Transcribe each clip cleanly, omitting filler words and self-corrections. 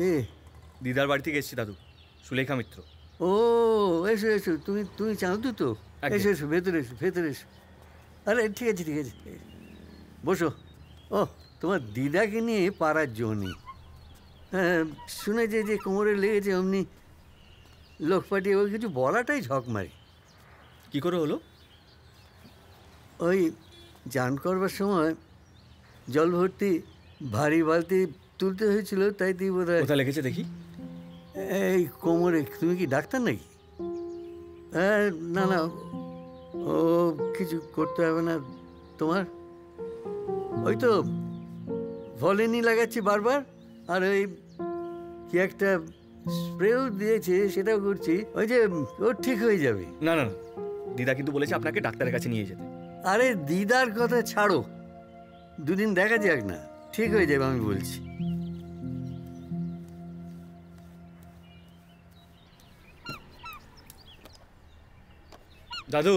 কে? দিদার বাড়ি থেকে এসেছি দাদু, সুলেখা মিত্র। ও এসো এসো, তুমি চাঁদু তো? এসো এসো, ভেতরে এসো, ভেতরে এসো। আরে ঠিক আছে ঠিক আছে, বসো। ও তোমার দিদাকে নিয়ে পাড়ার জনি। হ্যাঁ শুনেছে যে কোমরে লেগেছে, অমনি লোক পাঠিয়ে ওই কিছু বলাটাই ঝক মারি। কী করে হলো? ওই চান করবার সময় জল ভর্তি ভারী বালতি তুলতে হয়েছিল, তাই তুই বোধ হয়। কোথায় লেগেছে দেখি? এই কোমরে। তুমি কি ডাক্তার নাকি? হ্যাঁ না না, ও কিছু করতে হবে না তোমার। ওই তো ভলিনি লাগাচ্ছি বারবার, আর ওই কি একটা স্প্রেও দিয়েছে, সেটাও করছি। ওই যে ও ঠিক হয়ে যাবে। না না না, দিদা কিন্তু বলেছে আপনাকে ডাক্তারের কাছে নিয়ে যেতে। আরে দিদার কথা ছাড়ো, দুদিন দেখা যাক না, ঠিক হয়ে যাবে আমি বলছি। দাদু।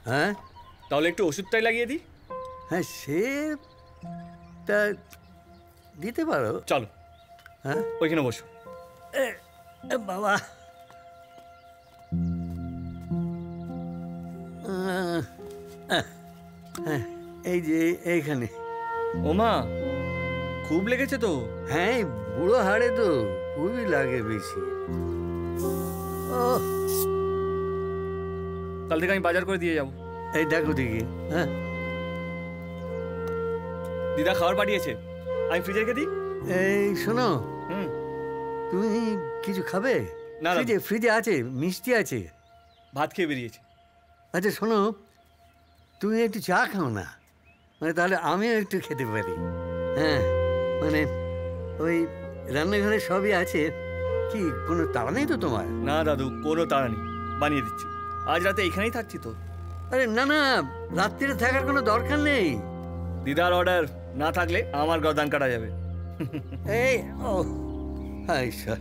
হ্যাঁ তাহলে একটু ওষুধটাই লাগিয়ে দিই। হ্যাঁ সে তা দিতে পারো। চলো। হ্যাঁ ওইখানে বসো। বাবা এই যে এইখানে। ও মা, খুব লেগেছে তো? হ্যাঁ বুড়ো হাড়ে তো খুবই লাগে বেশি। ও কাল থেকে আমি বাজার করে দিয়ে যাবো। এই দেখো দেখি। হ্যাঁ দিদা খাবার পাঠিয়েছে, আমি ফ্রিজে রেখে দিই। এই শোনো, হুম। তুমি কিছু খাবে? না ফ্রিজে ফ্রিজে আছে, মিষ্টি আছে। ভাত খেয়ে বেরিয়েছি। আচ্ছা শোনো, তুমি একটু চা খাও না, মানে তাহলে আমিও একটু খেতে পারি। হ্যাঁ মানে ওই রান্নাঘরে সবই আছে। কি কোনো তাড়া নেই তো তোমার? না দাদু, কোনো তাড়া নেই, বানিয়ে দিচ্ছি। আজ রাতে এখানেই থাকছি তো। আরে না না, রাত্রিরে থাকার কোনো দরকার নেই। দিদার অর্ডার না থাকলে আমার গর্দান কাটা যাবে। এই ও হাই স্যার।